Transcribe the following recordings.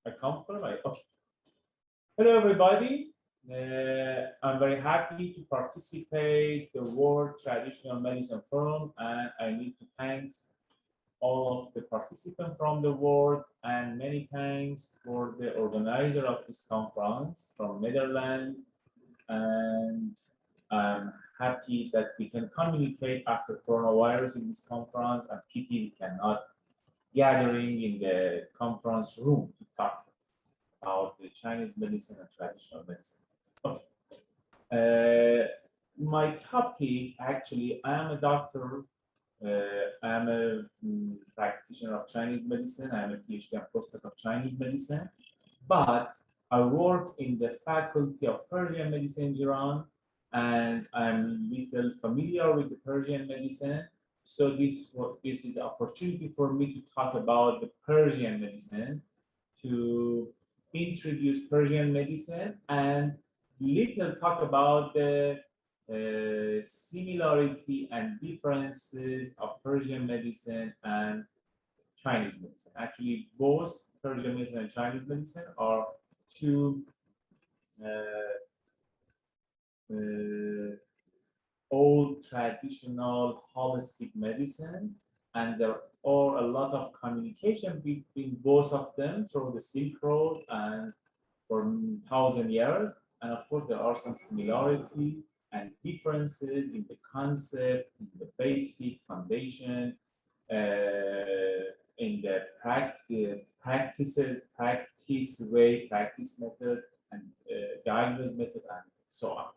I come from. Okay. Hello, everybody. I'm very happy to participate the World Traditional Medicine Forum, and I need to thank all of the participants from the world, and many thanks for the organizer of this conference from Netherlands. And I'm happy that we can communicate after coronavirus in this conference, and people cannot gathering in the conference room to talk about the Chinese medicine and traditional medicine. Okay. My topic, actually, I am a doctor. I am a practitioner of Chinese medicine. I am a PhD and postdoc of Chinese medicine. But I work in the faculty of Persian medicine in Iran, and I'm little familiar with the Persian medicine. So this is an opportunity for me to talk about the Persian medicine, to introduce Persian medicine, and little talk about the similarity and differences of Persian medicine and Chinese medicine. Actually, both Persian medicine and Chinese medicine are two old traditional holistic medicine, and there are a lot of communication between both of them through the Silk Road and for 1,000 years. And of course, there are some similarity and differences in the concept, in the basic foundation, in the practice way, practice method, and diagnosis method, and so on.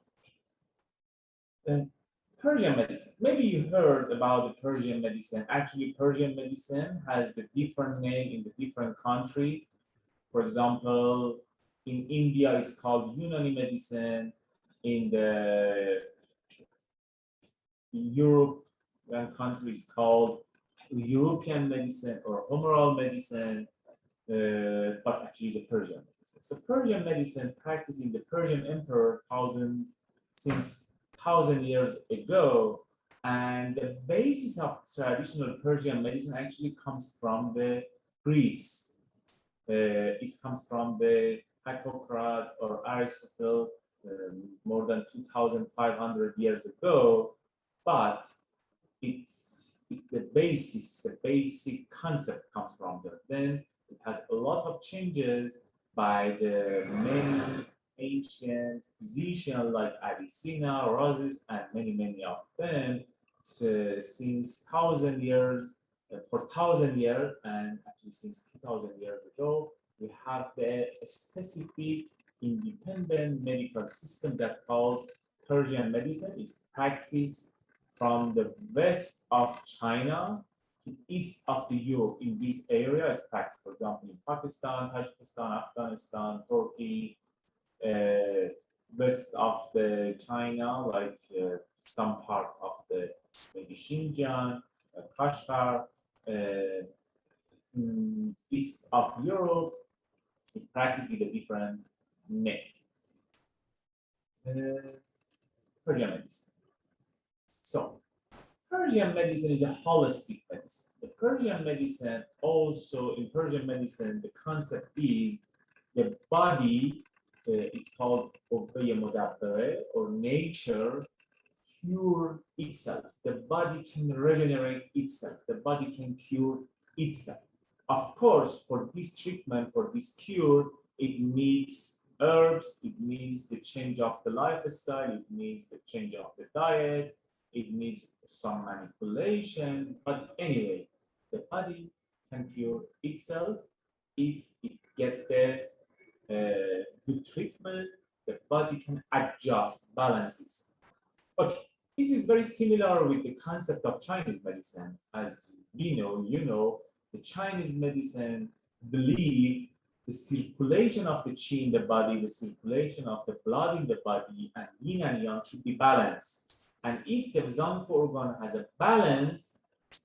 And Persian medicine. Maybe you heard about the Persian medicine. Actually, Persian medicine has the different name in the different country. For example, in India, it's called Unani medicine. In the European country, it's called European medicine or humoral medicine, but actually it's a Persian medicine. So Persian medicine practiced in the Persian emperor since 1,000 years ago, and the basis of traditional Persian medicine actually comes from the Greece. It comes from the Hippocrates or Aristotle more than 2,500 years ago, but the basic concept comes from there. Then it has a lot of changes by the many ancient physicians like Avicenna, Rosas, and many of them. Since 1,000 years, for 1,000 years, and actually since 2,000 years ago, we have the specific independent medical system that called Persian medicine. It's practiced from the west of China to east of the Europe. In this area, it's practiced, for example, in Pakistan, Tajikistan, Afghanistan, Turkey, west of the China, like some part of the maybe Xinjiang, Kashgar, east of Europe, is practiced with a different name. Persian medicine. So, Persian medicine is a holistic medicine. The Persian medicine also, in Persian medicine, the concept is the body, it's called or nature, cure itself. The body can regenerate itself. The body can cure itself. Of course, for this treatment, for this cure, it needs herbs, it needs the change of the lifestyle, it needs the change of the diet, it needs some manipulation. But anyway, the body can cure itself if it gets the good treatment. The body can adjust, balance it. Okay, this is very similar with the concept of Chinese medicine. As we know, the Chinese medicine believe the circulation of the qi in the body, the circulation of the blood in the body, and yin and yang should be balanced. And if the Zangfu organ has a balance,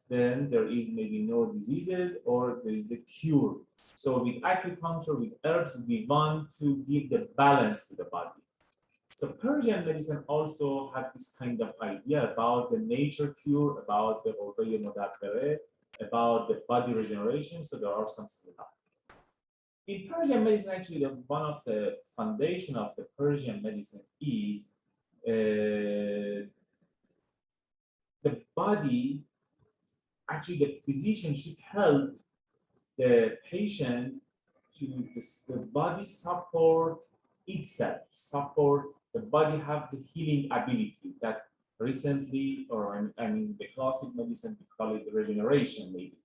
then there is maybe no diseases or there is a cure. So with acupuncture, with herbs, we want to give the balance to the body. So Persian medicine also have this kind of idea about the nature cure, about the about the body regeneration. So there are some similarities. in Persian medicine, actually, one of the foundation of the Persian medicine is the body. Actually, the physician should help the patient to the body support itself, support the body have the healing ability that recently, or I mean the classic medicine, we call it regeneration maybe.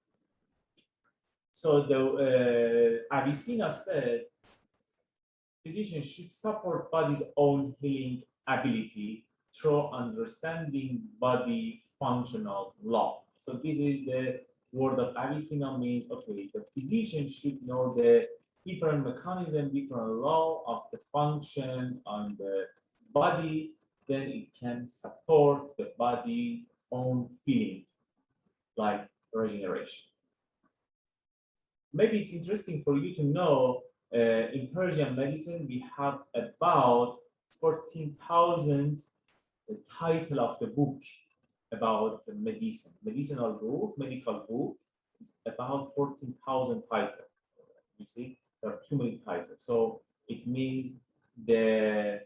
So the Avicenna said physicians should support body's own healing ability through understanding body functional law. So this is the word of Avicenna means, okay, the physician should know the different mechanism, different law of the function on the body, then it can support the body's own feeling, like regeneration. Maybe it's interesting for you to know in Persian medicine, we have about 14,000 the title of the book about the medicine. Medicinal book, medical book is about 14,000 titles. You see, there are too many titles. So it means the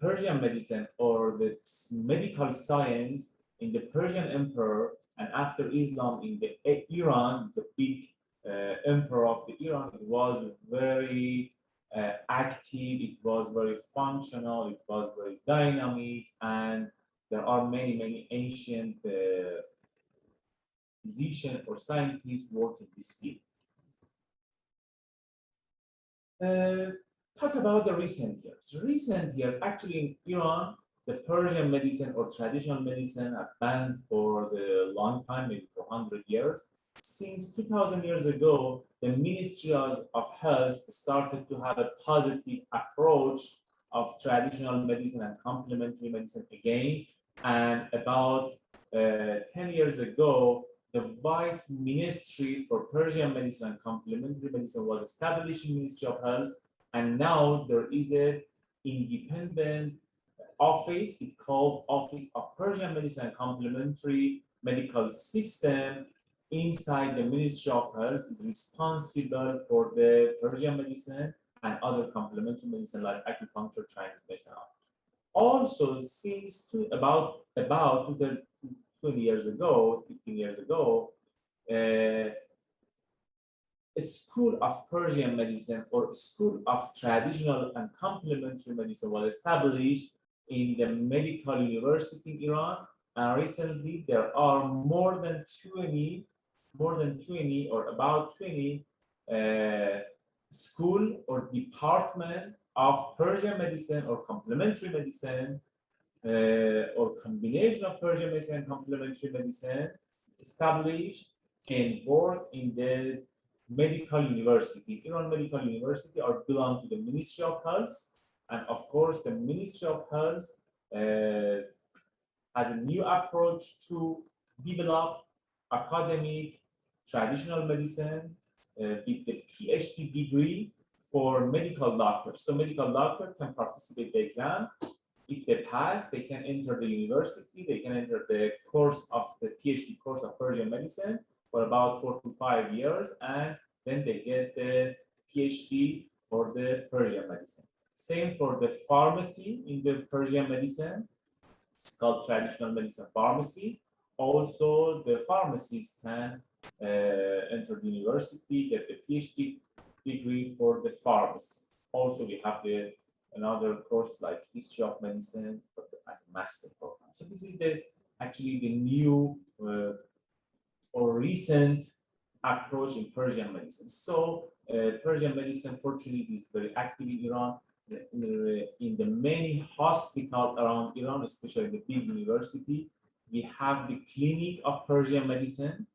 Persian medicine or the medical science in the Persian emperor and after Islam in the Iran, the big emperor of the Iran, it was very active, it was very functional, it was very dynamic, and there are many ancient physicians or scientists working in this field. Talk about the recent years. Recent years, actually in Iran, the Persian medicine or traditional medicine are banned for the long time, maybe for 100 years. Since 2000 years ago, the Ministry of Health started to have a positive approach of traditional medicine and complementary medicine again. And about 10 years ago, the Vice Ministry for Persian medicine and complementary medicine was established in Ministry of Health. And now there is an independent office. It's called Office of Persian Medicine and Complementary Medical System. Inside the Ministry of Health is responsible for the Persian medicine and other complementary medicine like acupuncture, Chinese medicine. Also, since about 20 years ago, 15 years ago, a school of Persian medicine or a school of traditional and complementary medicine was established in the medical university in Iran. And recently, there are more than 20 or about 20 school or department of Persian medicine or complementary medicine or combination of Persian medicine and complementary medicine established and work in the medical university. Iran Medical University are belong to the Ministry of Health, and of course the Ministry of Health has a new approach to develop academic traditional medicine with the PhD degree for medical doctors. So medical doctor can participate in the exam. If they pass, they can enter the university, they can enter the course of the PhD course of Persian medicine for about 4 to 5 years, and then they get the PhD for the Persian medicine. Same for the pharmacy in the Persian medicine. It's called traditional medicine pharmacy. Also, the pharmacists can enter the university, get the PhD degree for the pharmacy. Also, we have another course like history of medicine as a master program. So this is actually the new or recent approach in Persian medicine. So Persian medicine, fortunately, is very active in Iran. In the many hospitals around Iran, especially the big university, we have the clinic of Persian medicine.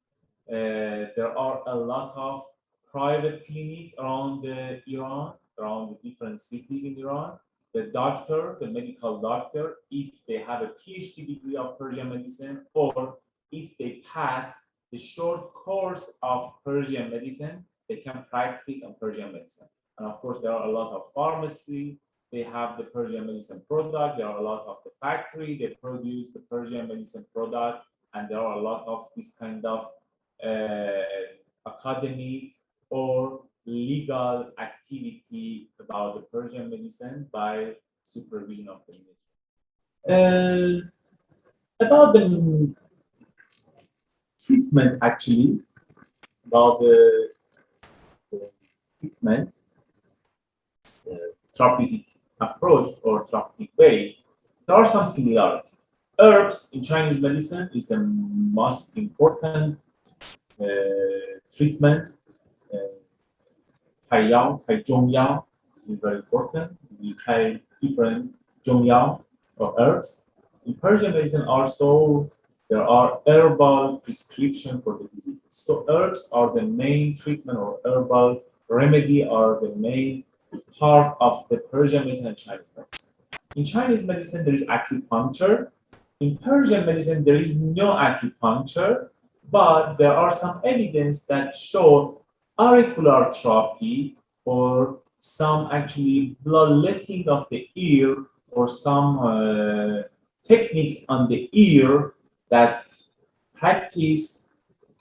There are a lot of private clinics around Iran, around the different cities in Iran. The doctor, the medical doctor, if they have a PhD degree of Persian medicine, or if they pass the short course of Persian medicine, they can practice on Persian medicine. And of course, there are a lot of pharmacy. They have the Persian medicine product. There are a lot of the factory. They produce the Persian medicine product. And there are a lot of this kind of academic or legal activity about the Persian medicine by supervision of the ministry. About the treatment, actually, about the treatment, therapeutic approach or therapeutic way, there are some similarities. Herbs in Chinese medicine is the most important treatment. Taiyao, Taizhongyao, this is very important. We try different zhongyao or herbs. In Persian medicine also, there are herbal prescription for the diseases. So herbs are the main treatment or herbal remedy are the main part of the Persian medicine and Chinese medicine. In Chinese medicine, there is acupuncture. In Persian medicine, there is no acupuncture, but there are some evidence that show auricular therapy or some actually bloodletting of the ear or some techniques on the ear that practiced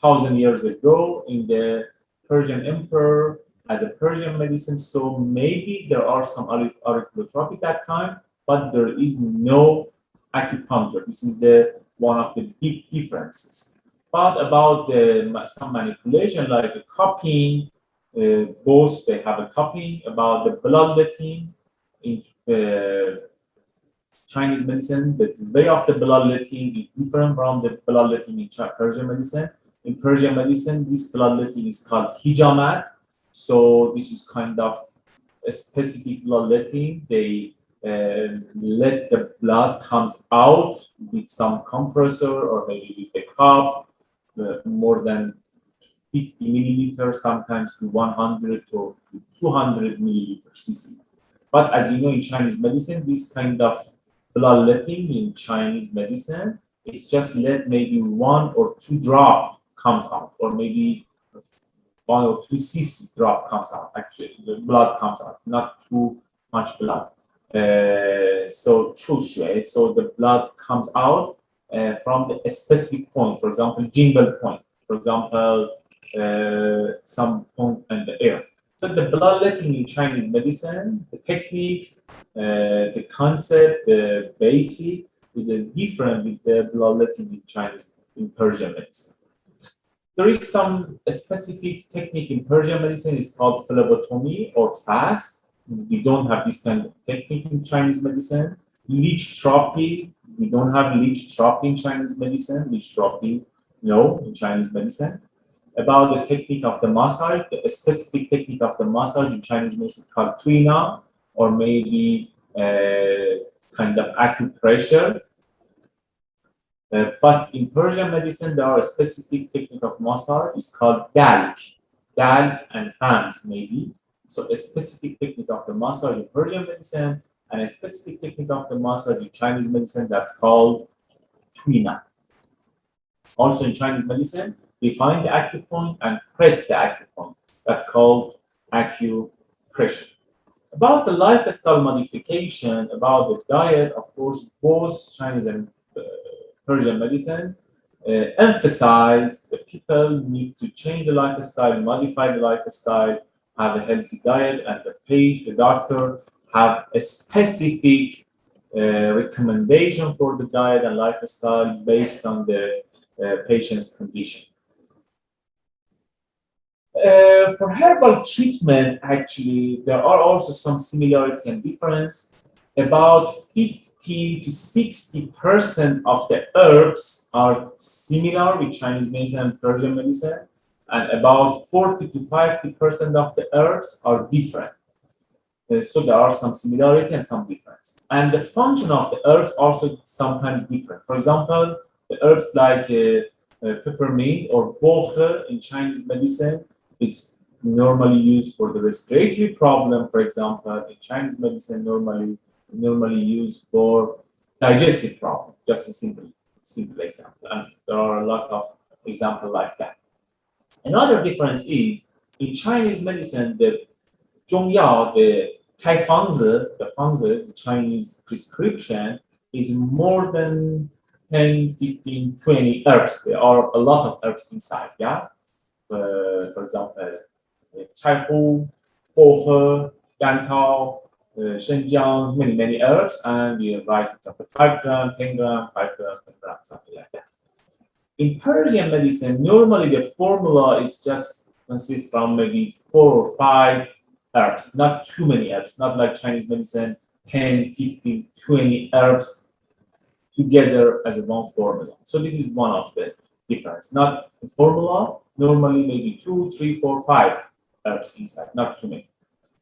1,000 years ago in the Persian emperor as a Persian medicine. So maybe there are some auricular therapy at that time, but there is no acupuncture. This is one of the big differences. But about some manipulation like a cupping, both they have a cupping. About the bloodletting in Chinese medicine, the way of the bloodletting is different from the bloodletting in Persian medicine. In Persian medicine, this bloodletting is called hijamat. So this is kind of a specific bloodletting. They let the blood comes out with some compressor or maybe with a cup, more than 50 milliliters, sometimes to 100 or 200 milliliters cc. But as you know, in Chinese medicine, this kind of bloodletting in Chinese medicine is just let maybe 1 or 2 drop comes out, or maybe 1 or 2 cc drop comes out. Actually, the blood comes out, not too much blood. So the blood comes out from a specific point, for example, jingle point, for example, some point in the air. So the bloodletting in Chinese medicine, the techniques, the concept, the basic is different with the bloodletting in Persian medicine. There is some specific technique in Persian medicine. It's called phlebotomy or fast. We don't have this kind of technique in Chinese medicine. Leech therapy. We don't have leech therapy in Chinese medicine. Leech therapy, no, in Chinese medicine. About the technique of the massage, the specific technique of the massage in Chinese medicine is called tuina, or maybe kind of acupressure. But in Persian medicine, there are a specific technique of massage. It's called dalk and hands maybe. So a specific technique of the massage in Persian medicine and a specific technique of the massage in Chinese medicine that's called tuina. Also in Chinese medicine, we find the acupoint and press the acupoint. That's called acupressure. About the lifestyle modification, about the diet, of course, both Chinese and Persian medicine emphasize that people need to change the lifestyle, modify the lifestyle, have a healthy diet, and the doctor have a specific recommendation for the diet and lifestyle based on the patient's condition. For herbal treatment, actually, there are also some similarity and difference. About 50 to 60% of the herbs are similar with Chinese medicine and Persian medicine, and about 40 to 50% of the herbs are different. So there are some similarity and some difference. And the function of the herbs also sometimes different. For example, the herbs like peppermint or bohe in Chinese medicine is normally used for the respiratory problem. For example, in Chinese medicine, normally used for digestive problem. Just a simple example. And there are a lot of examples like that. Another difference is in Chinese medicine, the zhongyao, the the Chinese prescription is more than 10, 15, 20 herbs. There are a lot of herbs inside, yeah? For example, Chai Hu, Bohe, Ganzhao, Shenjiang, many herbs, and we write, for example, 5 gram, 10 gram, 5 gram, 10 gram, something like that. In Persian medicine, normally the formula is just consists from maybe 4 or 5 herbs, not too many herbs, not like Chinese medicine, 10, 15, 20 herbs together as a one formula. So this is one of the difference. Not the formula, normally maybe 2, 3, 4, 5 herbs inside, not too many.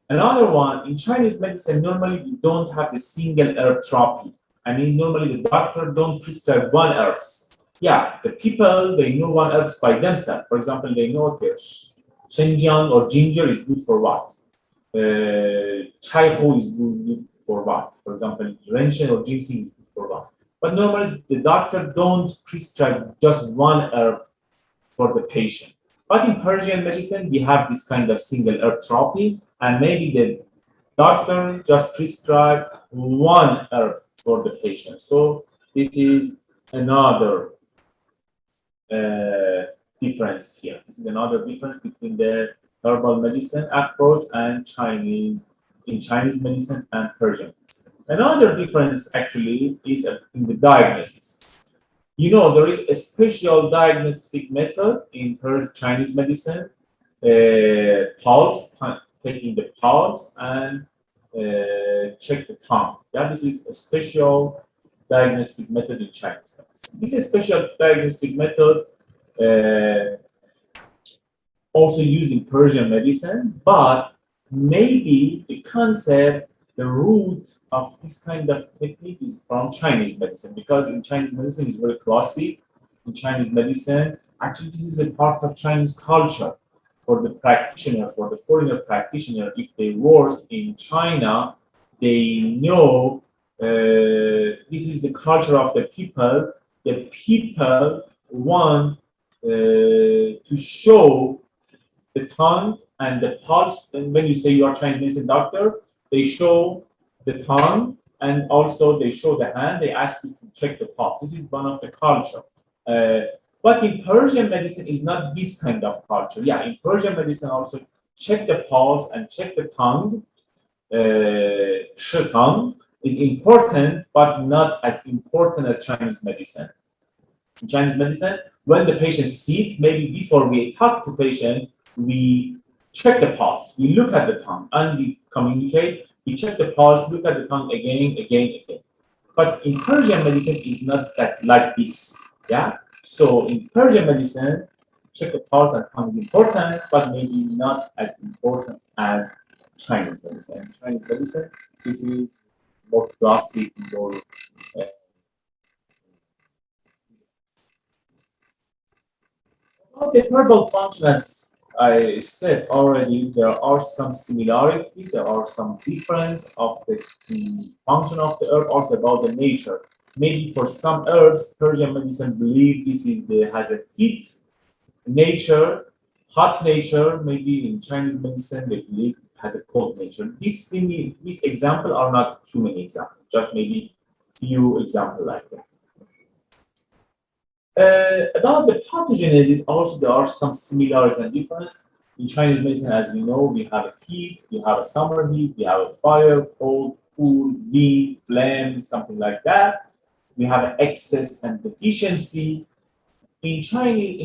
Another one, in Chinese medicine, normally you don't have the single herb therapy. I mean, normally the doctor don't prescribe one herbs. Yeah, the people, they know one herbs by themselves. For example, they know okay, Shenjiang or ginger is good for what? Chai Hu is good for what? For example, Renshen or ginseng is good for what? But normally the doctor don't prescribe just one herb for the patient. But in Persian medicine, we have this kind of single herb therapy, and maybe the doctor just prescribe one herb for the patient. So this is another difference here. This is another difference between the herbal medicine approach and Chinese medicine and Persian medicine. Another difference actually is in the diagnosis. You know, there is a special diagnostic method in Chinese medicine, pulse, taking the pulse and check the tongue. Yeah, this is a special diagnostic method in Chinese medicine. This is special diagnostic method also used in Persian medicine, but maybe the concept, the root of this kind of technique is from Chinese medicine, because in Chinese medicine is very classic. In Chinese medicine, actually this is a part of Chinese culture for the practitioner, for the foreigner practitioner. If they work in China, they know this is the culture of the people. The people want to show the tongue and the pulse. And when you say you are Chinese medicine doctor, they show the tongue and also they show the hand. They ask you to check the pulse. This is one of the culture. But in Persian medicine is not this kind of culture. Yeah, in Persian medicine also check the pulse and check the tongue. Tongue is important, but not as important as Chinese medicine. In Chinese medicine, when the patient sits, maybe before we talk to patient, we check the pulse, we look at the tongue, and we communicate. We check the pulse, look at the tongue again. But in Persian medicine, it's not that like this. Yeah. So in Persian medicine, check the pulse and tongue is important, but maybe not as important as Chinese medicine. Chinese medicine, this is more classic, more the herbal function, as I said already, there are some similarity, there are some difference of the function of the herb, also about the nature. Maybe for some herbs, Persian medicine believe this is has a heat nature, hot nature. Maybe in Chinese medicine they believe it has a cold nature. These examples are not too many examples, just maybe few examples like that. About the pathogenesis, also there are some similarities and differences. In Chinese medicine, as you know, we have a heat, we have a summer heat, we have a fire, cold, cool, wind, flame, something like that. We have an excess and deficiency. In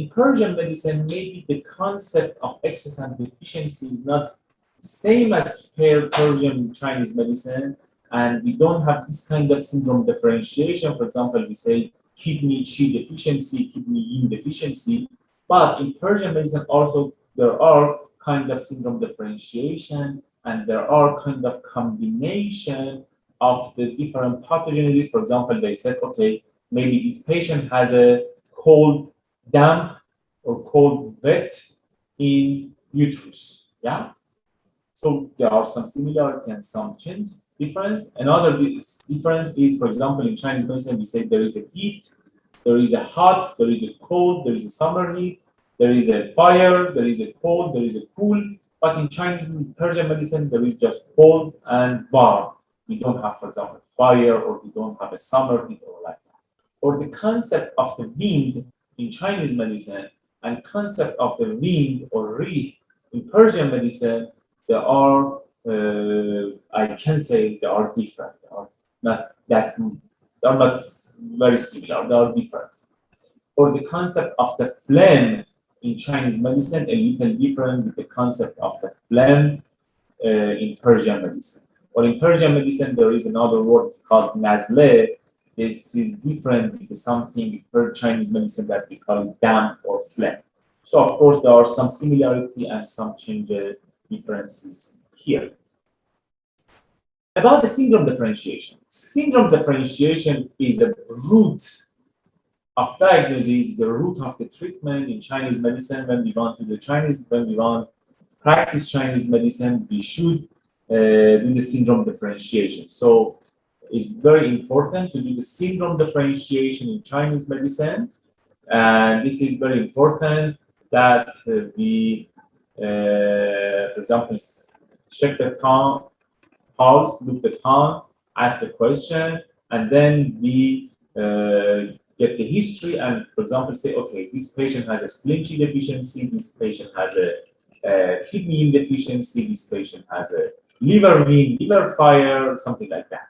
Persian medicine, maybe the concept of excess and deficiency is not the same as Persian Chinese medicine, and we don't have this kind of syndrome differentiation. For example, we say kidney Qi deficiency, kidney Yin deficiency. But in Persian medicine also there are kind of syndrome differentiation, and there are kind of combination of the different pathogenesis. For example, they said, okay, maybe this patient has a cold damp or cold wet in uterus. Yeah. So there are some similarity and some difference. Another difference is, for example, in Chinese medicine, we say there is a heat, there is a hot, there is a cold, there is a summer heat, there is a fire, there is a cold, there is a cool. But in Chinese Persian medicine, there is just cold and warm. We don't have, for example, fire, or we don't have a summer heat or like that. Or the concept of the wind in Chinese medicine and concept of the wind or ri in Persian medicine, there are, I can say they are different. They are not that, they are not very similar, they are different. Or the concept of the phlegm in Chinese medicine, a little different with the concept of the phlegm in Persian medicine. Or in Persian medicine, there is another word called nazle. This is different with something for Chinese medicine that we call damp or phlegm. So of course, there are some similarity and some differences here. About the syndrome differentiation. Syndrome differentiation is a root of diagnosis, the root of the treatment in Chinese medicine. When we want to practice Chinese medicine, we should do the syndrome differentiation. So it's very important to do the syndrome differentiation in Chinese medicine. And this is very important that we, for example, check the tongue, pulse, look the tongue, ask the question, and then we get the history and, for example, say, okay, this patient has a spleen Qi deficiency, this patient has a kidney deficiency, this patient has a liver vein, liver fire, something like that.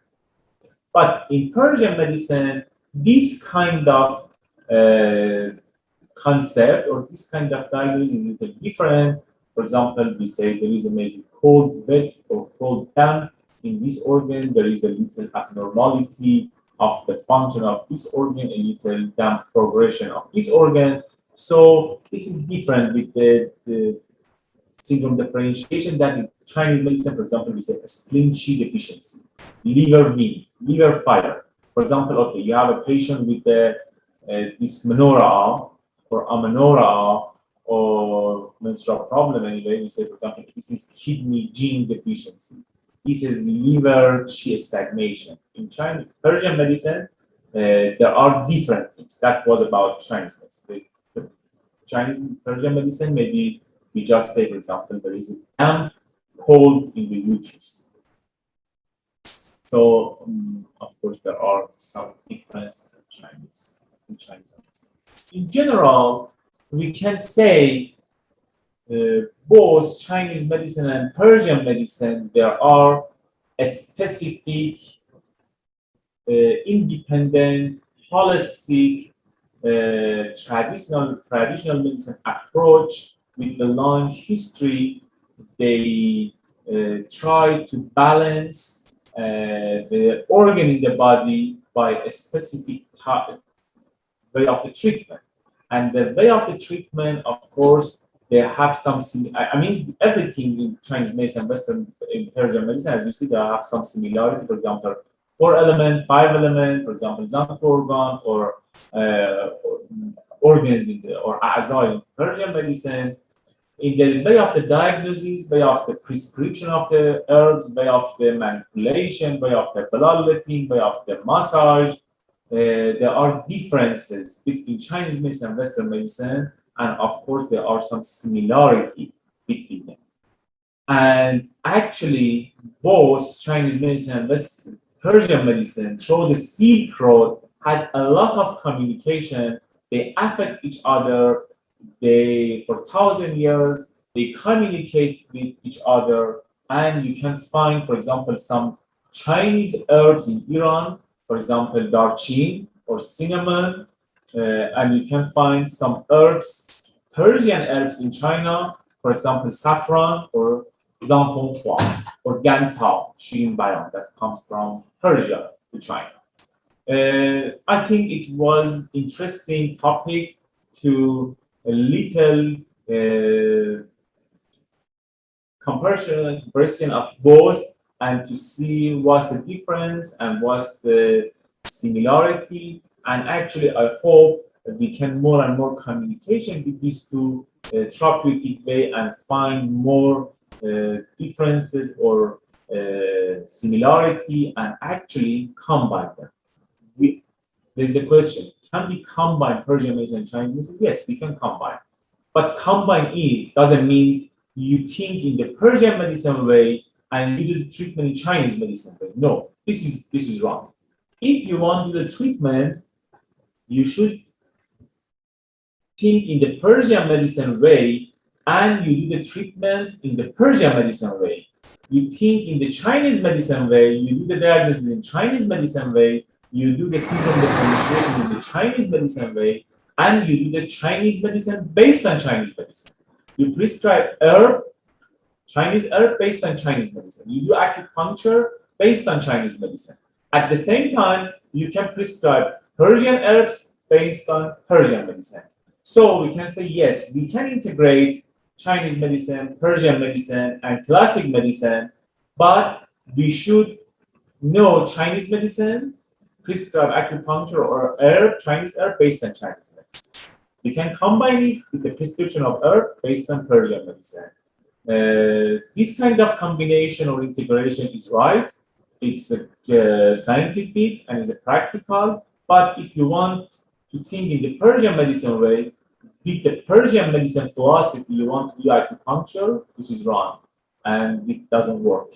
But in Persian medicine, this kind of concept or this kind of diagnosis is a little different. For example, we say there is a maybe cold wet or cold damp in this organ, there is a little abnormality of the function of this organ, a little damp progression of this organ. So this is different with the syndrome differentiation that in Chinese medicine, for example, we say a spleen Qi deficiency, liver vein, liver fire. For example, okay, you have a patient with dysmenorrhea or amenorrhea or menstrual problem anyway. We say, for example, this is kidney gene deficiency. This is liver Qi stagnation. In Chinese Persian medicine, there are different things. That was about Chinese medicine. The Chinese Persian medicine, maybe we just say, for example, there is a damp cold in the uterus. So, of course, there are some differences in Chinese medicine. In general, we can say both Chinese medicine and Persian medicine, there are a specific, independent, holistic, traditional medicine approach with the long history. They try to balance the organ in the body by a specific way of the treatment. And the way of the treatment, of course, they have some, I mean, everything in Chinese medicine, Western, in Persian medicine, as you see, they have some similarity. For example, 4-element, 5-element, for example, Zanf organ or organs or a'za in Persian medicine. In the way of the diagnosis, way of the prescription of the herbs, way of the manipulation, way of the bloodletting, way of the massage, there are differences between Chinese medicine and Western medicine, and of course there are some similarity between them. And actually, both Chinese medicine and Western Persian medicine through the Silk Road has a lot of communication. They affect each other. They, for 1,000 years, they communicate with each other, and you can find, for example, some Chinese herbs in Iran, for example, darqin or cinnamon, and you can find some herbs, Persian herbs in China, for example, saffron or zanfeng or gancao, shirin bayan, that comes from Persia to China. I think it was interesting topic to a little comparison of both and to see what's the difference and what's the similarity. And actually, I hope that we can more and more communication with these two therapeutic way and find more differences or similarity and actually combine them. There's a question, can we combine Persian medicine and Chinese medicine? Yes, we can combine. But combine it doesn't mean you think in the Persian medicine way and you do the treatment in Chinese medicine way. No, this is wrong. If you want to do the treatment, you should think in the Persian medicine way and you do the treatment in the Persian medicine way. You think in the Chinese medicine way, you do the diagnosis in Chinese medicine way, you do the symptom differentiation in the Chinese medicine way, and you do the Chinese medicine based on Chinese medicine. You prescribe herb, Chinese herb based on Chinese medicine. You do acupuncture based on Chinese medicine. At the same time, you can prescribe Persian herbs based on Persian medicine. So we can say, yes, we can integrate Chinese medicine, Persian medicine, and classic medicine, but we should know Chinese medicine, prescribe acupuncture or herb, Chinese herb based on Chinese medicine. We can combine it with the prescription of herb based on Persian medicine. This kind of combination or integration is right. It's scientific and it's practical. But if you want to think in the Persian medicine way, with the Persian medicine philosophy, you want to do acupuncture, this is wrong, and it doesn't work.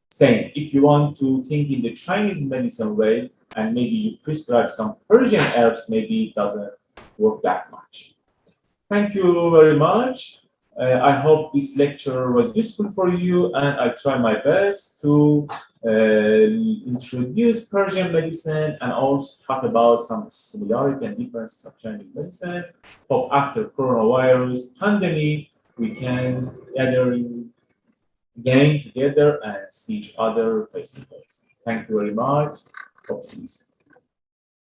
Same, if you want to think in the Chinese medicine way, and maybe you prescribe some Persian herbs, maybe it doesn't work that much. Thank you very much. I hope this lecture was useful for you, and I try my best to introduce Persian medicine and also talk about some similarity and differences of Chinese medicine. Hope after coronavirus pandemic, we can gather again together and see each other face to face. Thank you very much. Hope see you soon.